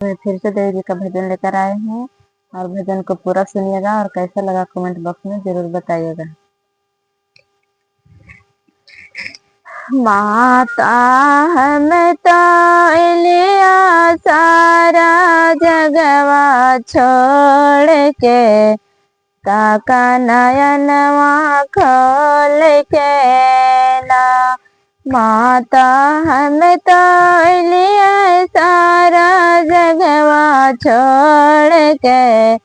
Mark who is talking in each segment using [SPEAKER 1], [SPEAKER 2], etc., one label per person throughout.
[SPEAKER 1] मैं फिर से देवी जी का भजन लेकर आए हैं और भजन को पूरा सुनिएगा और कैसा लगा कमेंट बॉक्स में जरूर बताइएगा। माता हमें तो लिया सारा जगवा छोड़ के, काका नयनवा खोल के ना। माता हमें तो लिए सारा जगवा छोड़ के,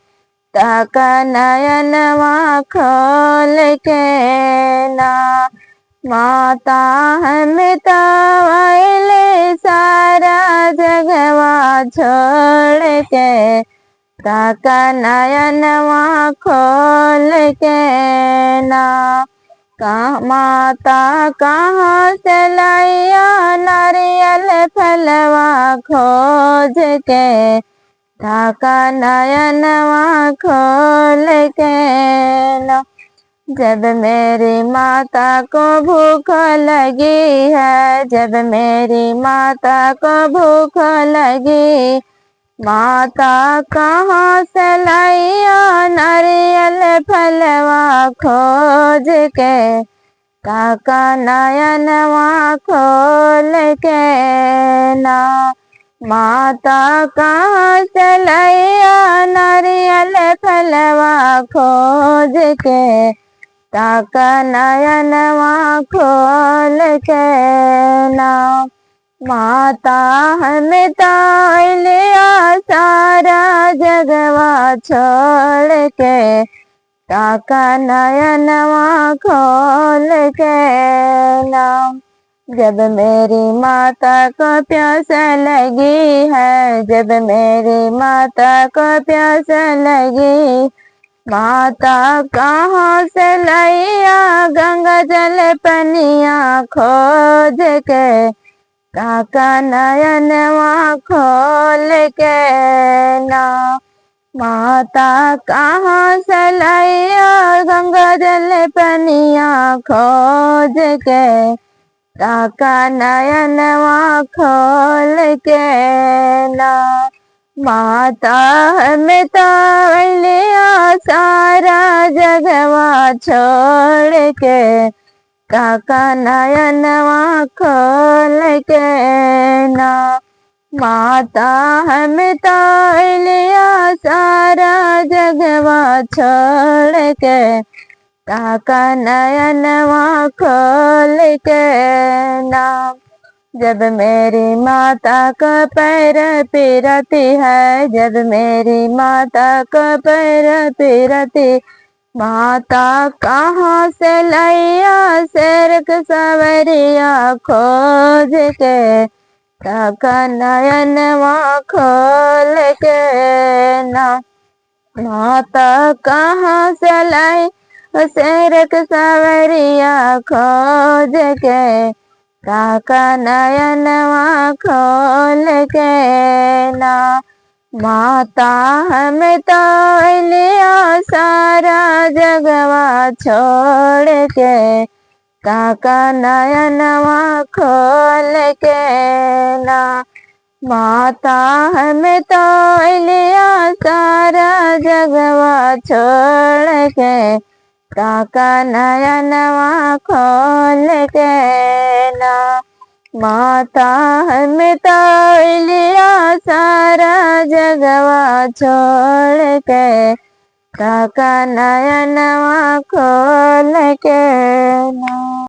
[SPEAKER 1] काका नयनवा खोल के ना। माता हमें तो सारा जगवा छोड़ के, काका नयनवा खोल के ना। माता कहाँ से लाया नारियल फलवा खोज के, काका नयनवा खोल के ना। जब मेरी माता को भूख लगी है, जब मेरी माता को भूख लगी, माता कहाँ से लाया नारियल फलवा खोज के, काका नयनवा खोल के ना। माता कहाँ से लाया नारियल फलवा खोज के, काका नयनवा खोल के ना। माता हमें तो लिया सारा जगवा छोड़ के, काका नयनवा खोल के ना। जब मेरी माता को प्यास लगी है, जब मेरी माता को प्यास लगी, माता कहाँ से लैया गंगा जल पनिया खोज के, काका नयनवा खोल के ना। माता कहाँ से लैया गंगा जल पनिया खोज के, काका नयनवा खोल के ना। माता हमें तो लिया सारा जगवा छोड़ के, काका नयनवा खोल के ना। माता हमें तो लिया सारा जगवा छोड़ के, काका नयनवा खोल के ना। जब मेरी माता का पैर पीरती है, जब मेरी माता का पैर पीरती, माता कहाँ से लैया शेर सवरिया खोज के, काका नयनवा खोल के ना। माता कहाँ से लाई शेर सवरिया खोज के, काका नयनवा खोल के ना। माता हमें तो लिया सारा जगवा छोड़ के, काका नयनवा खोल के ना। माता हमें तो लिया सारा जगवा छोड़ के, काका नयनवा खोल के ना। माता हमें तो लिया सारा जगवा छोड़ के, काका नयनवा खोल के ना।